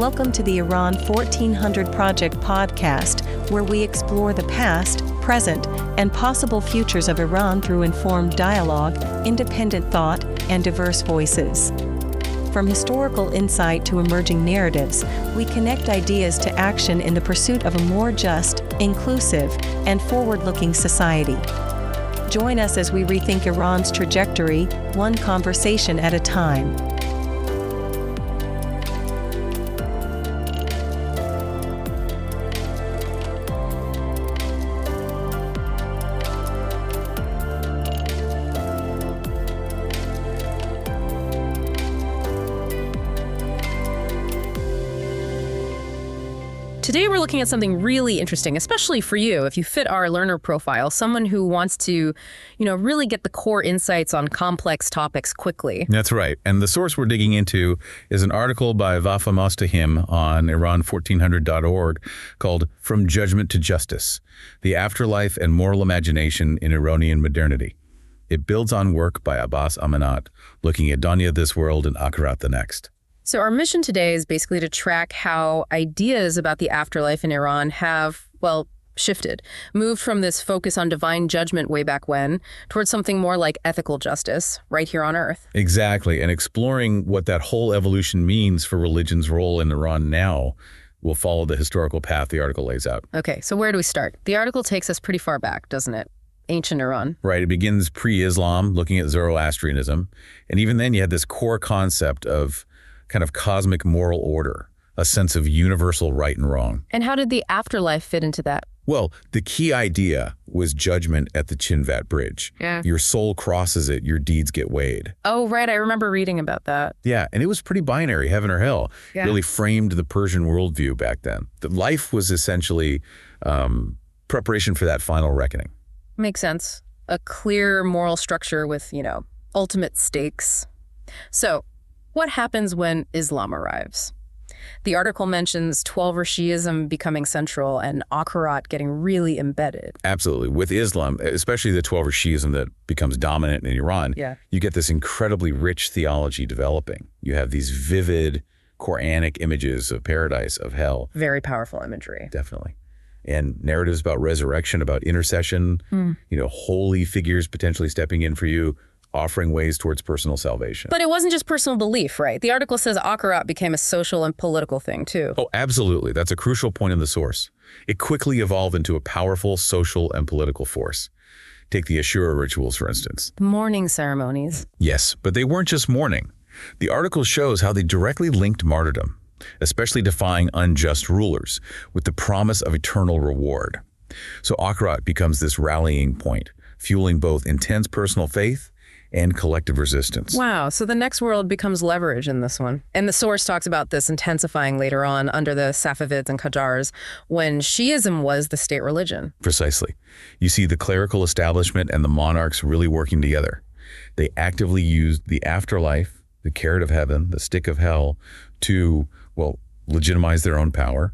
Welcome to the Iran 1400 Project podcast, where we explore the past, present, and possible futures of Iran through informed dialogue, independent thought, and diverse voices. From historical insight to emerging narratives, we connect ideas to action in the pursuit of a more just, inclusive, and forward-looking society. Join us as we rethink Iran's trajectory, one conversation at a time. Today we're looking at something really interesting, especially for you, if you fit our learner profile, someone who wants to, really get the core insights on complex topics quickly. That's right. And the source we're digging into is an article by Vafa Mostahim on Iran1400.org called From Judgment to Justice: The Afterlife and Moral Imagination in Iranian Modernity. It builds on work by Abbas Amanat, looking at Dunya this world and Akhirat the next. So our mission today is basically to track how ideas about the afterlife in Iran have, shifted, moved from this focus on divine judgment way back when towards something more like ethical justice right here on Earth. Exactly, and exploring what that whole evolution means for religion's role in Iran now will follow the historical path the article lays out. Okay, so where do we start? The article takes us pretty far back, doesn't it? Ancient Iran. Right, it begins pre-Islam, looking at Zoroastrianism, and even then you had this core concept of kind of cosmic moral order, a sense of universal right and wrong. And how did the afterlife fit into that? Well, the key idea was judgment at the Chinvat Bridge. Yeah. Your soul crosses it, your deeds get weighed. Oh, right. I remember reading about that. Yeah, and it was pretty binary, heaven or hell. Yeah. Really framed the Persian worldview back then. The life was essentially preparation for that final reckoning. Makes sense. A clear moral structure with, ultimate stakes. So, what happens when Islam arrives? The article mentions Twelver Shi'ism becoming central and Akhirat getting really embedded. Absolutely. With Islam, especially the Twelver Shi'ism that becomes dominant in Iran, you get this incredibly rich theology developing. You have these vivid Quranic images of paradise, of hell. Very powerful imagery. Definitely. And narratives about resurrection, about intercession, holy figures potentially stepping in for you, offering ways towards personal salvation. But it wasn't just personal belief, right? The article says Akhirat became a social and political thing, too. Oh, absolutely. That's a crucial point in the source. It quickly evolved into a powerful social and political force. Take the Ashura rituals, for instance. The mourning ceremonies. Yes, but they weren't just mourning. The article shows how they directly linked martyrdom, especially defying unjust rulers, with the promise of eternal reward. So Akhirat becomes this rallying point, fueling both intense personal faith and collective resistance. Wow, so the next world becomes leverage in this one. And the source talks about this intensifying later on under the Safavids and Qajars, when Shi'ism was the state religion. Precisely. You see the clerical establishment and the monarchs really working together. They actively used the afterlife, the carrot of heaven, the stick of hell, to, legitimize their own power,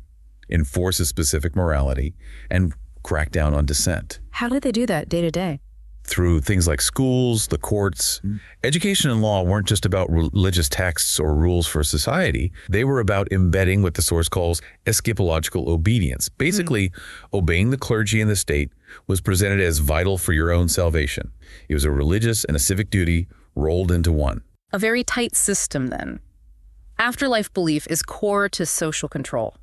enforce a specific morality, and crack down on dissent. How did they do that day to day? Through things like schools, the courts. Education and law weren't just about religious texts or rules for society. They were about embedding what the source calls eschatological obedience. Basically, obeying the clergy and the state was presented as vital for your own salvation. It was a religious and a civic duty rolled into one. A very tight system, then. Afterlife belief is core to social control.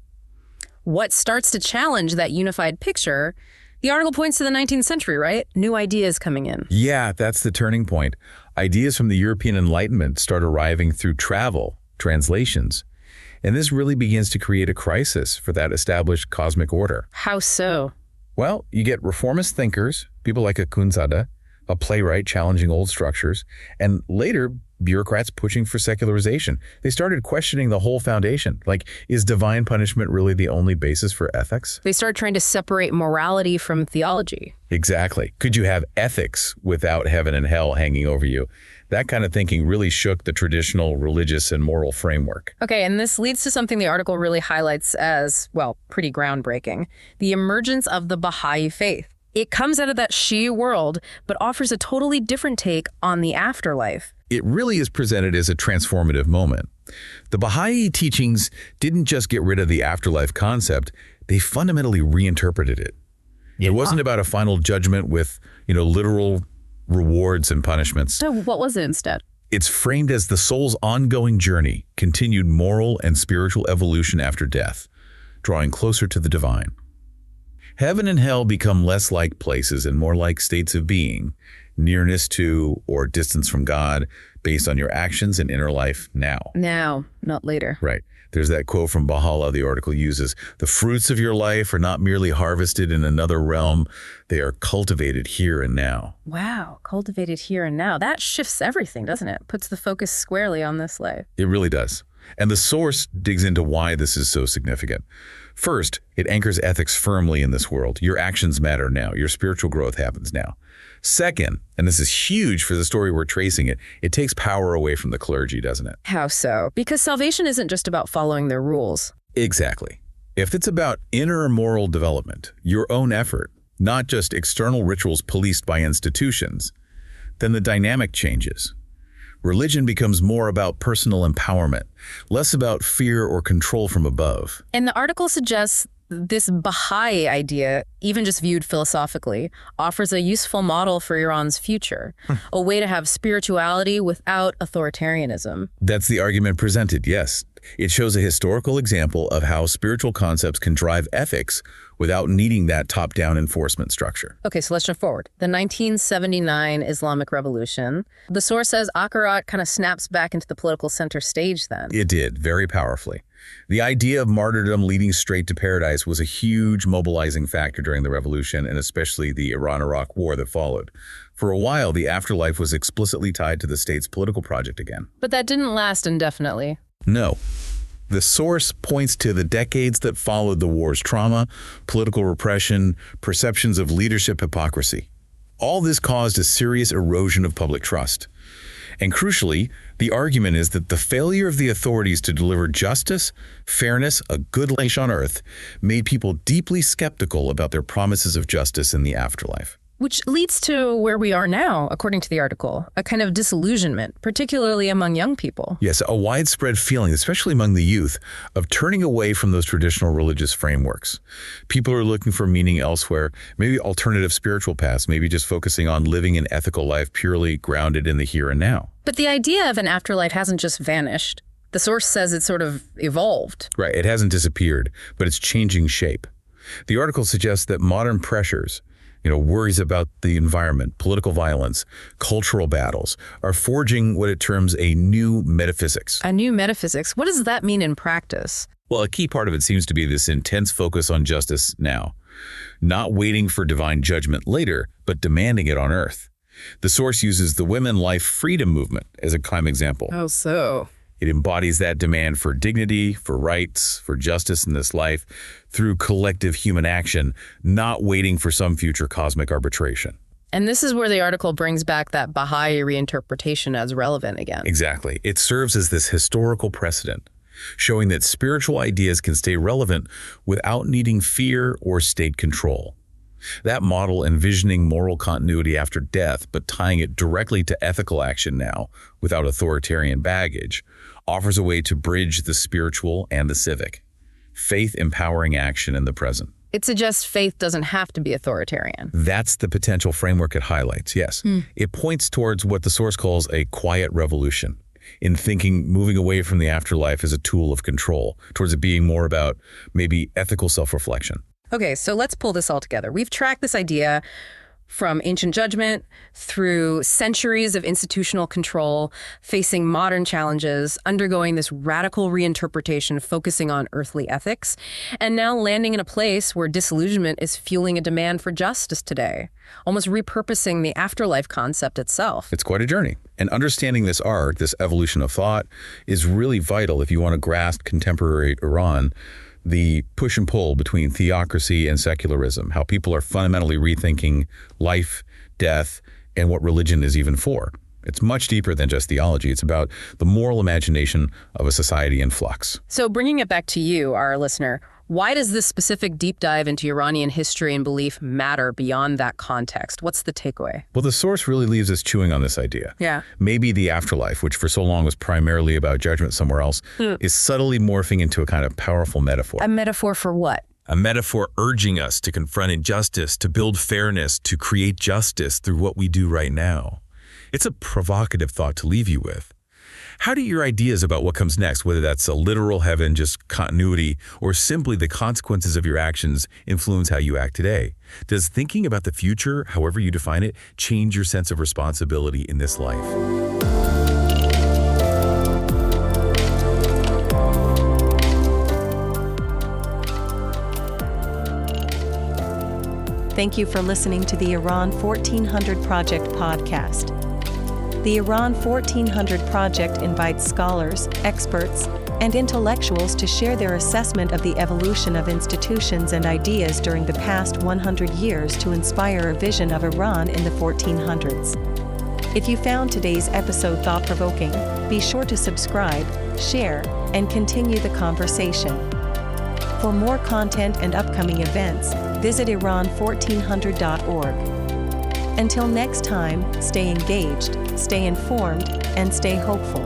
What starts to challenge that unified picture? The article points to the 19th century, right? New ideas coming in. Yeah, that's the turning point. Ideas from the European Enlightenment start arriving through travel, translations, and this really begins to create a crisis for that established cosmic order. How so? Well, you get reformist thinkers, people like Akhundzada, a playwright challenging old structures, and later bureaucrats pushing for secularization. They started questioning the whole foundation. Like, is divine punishment really the only basis for ethics? They started trying to separate morality from theology. Exactly. Could you have ethics without heaven and hell hanging over you? That kind of thinking really shook the traditional religious and moral framework. Okay, and this leads to something the article really highlights as, pretty groundbreaking: the emergence of the Bahá'í Faith. It comes out of that Shia world, but offers a totally different take on the afterlife. It really is presented as a transformative moment. The Bahá'í teachings didn't just get rid of the afterlife concept, they fundamentally reinterpreted it. Yeah. It wasn't about a final judgment with, literal rewards and punishments. So what was it instead? It's framed as the soul's ongoing journey, continued moral and spiritual evolution after death, drawing closer to the divine. Heaven and hell become less like places and more like states of being, nearness to or distance from God based on your actions and inner life now. Now, not later. Right. There's that quote from Baha'u'llah the article uses, "The fruits of your life are not merely harvested in another realm, they are cultivated here and now." Wow, cultivated here and now. That shifts everything, doesn't it? Puts the focus squarely on this life. It really does. And the source digs into why this is so significant. First, it anchors ethics firmly in this world. Your actions matter now. Your spiritual growth happens now. Second, and this is huge for the story we're tracing it takes power away from the clergy, doesn't it? How so? Because salvation isn't just about following their rules. Exactly. If it's about inner moral development, your own effort, not just external rituals policed by institutions, then the dynamic changes. Religion becomes more about personal empowerment, less about fear or control from above. And the article suggests this Baha'i idea, even just viewed philosophically, offers a useful model for Iran's future, a way to have spirituality without authoritarianism. That's the argument presented, yes. It shows a historical example of how spiritual concepts can drive ethics without needing that top-down enforcement structure. Okay, so let's jump forward. The 1979 Islamic Revolution. The source says Qajar kind of snaps back into the political center stage then. It did, very powerfully. The idea of martyrdom leading straight to paradise was a huge mobilizing factor during the revolution, and especially the Iran-Iraq war that followed. For a while, the afterlife was explicitly tied to the state's political project again. But that didn't last indefinitely. No. The source points to the decades that followed the war's trauma, political repression, perceptions of leadership hypocrisy. All this caused a serious erosion of public trust. And crucially, the argument is that the failure of the authorities to deliver justice, fairness, a good life on earth, made people deeply skeptical about their promises of justice in the afterlife. Which leads to where we are now, according to the article, a kind of disillusionment, particularly among young people. Yes, a widespread feeling, especially among the youth, of turning away from those traditional religious frameworks. People are looking for meaning elsewhere, maybe alternative spiritual paths, maybe just focusing on living an ethical life purely grounded in the here and now. But the idea of an afterlife hasn't just vanished. The source says it sort of evolved. Right, it hasn't disappeared, but it's changing shape. The article suggests that modern pressures, worries about the environment, political violence, cultural battles, are forging what it terms a new metaphysics. A new metaphysics? What does that mean in practice? Well, a key part of it seems to be this intense focus on justice now, not waiting for divine judgment later, but demanding it on earth. The source uses the women life freedom movement as a prime example. How so? It embodies that demand for dignity, for rights, for justice in this life through collective human action, not waiting for some future cosmic arbitration. And this is where the article brings back that Baha'i reinterpretation as relevant again. Exactly. It serves as this historical precedent, showing that spiritual ideas can stay relevant without needing fear or state control. That model, envisioning moral continuity after death, but tying it directly to ethical action now, without authoritarian baggage, offers a way to bridge the spiritual and the civic. Faith empowering action in the present. It suggests faith doesn't have to be authoritarian. That's the potential framework it highlights, yes. It points towards what the source calls a quiet revolution, in thinking moving away from the afterlife as a tool of control, towards it being more about maybe ethical self-reflection. Okay, so let's pull this all together. We've tracked this idea from ancient judgment through centuries of institutional control, facing modern challenges, undergoing this radical reinterpretation focusing on earthly ethics, and now landing in a place where disillusionment is fueling a demand for justice today, almost repurposing the afterlife concept itself. It's quite a journey. And understanding this arc, this evolution of thought, is really vital if you want to grasp contemporary Iran, the push and pull between theocracy and secularism, how people are fundamentally rethinking life, death, and what religion is even for. It's much deeper than just theology. It's about the moral imagination of a society in flux. So bringing it back to you, our listener, Why does this specific deep dive into Iranian history and belief matter beyond that context? What's the takeaway? Well, the source really leaves us chewing on this idea. Yeah. Maybe the afterlife, which for so long was primarily about judgment somewhere else, is subtly morphing into a kind of powerful metaphor. A metaphor for what? A metaphor urging us to confront injustice, to build fairness, to create justice through what we do right now. It's a provocative thought to leave you with. How do your ideas about what comes next, whether that's a literal heaven, just continuity, or simply the consequences of your actions, influence how you act today? Does thinking about the future, however you define it, change your sense of responsibility in this life? Thank you for listening to the Iran 1400 Project podcast. The Iran 1400 Project invites scholars, experts, and intellectuals to share their assessment of the evolution of institutions and ideas during the past 100 years to inspire a vision of Iran in the 1400s. If you found today's episode thought-provoking, be sure to subscribe, share, and continue the conversation. For more content and upcoming events, visit Iran1400.org. Until next time, stay engaged, stay informed, and stay hopeful.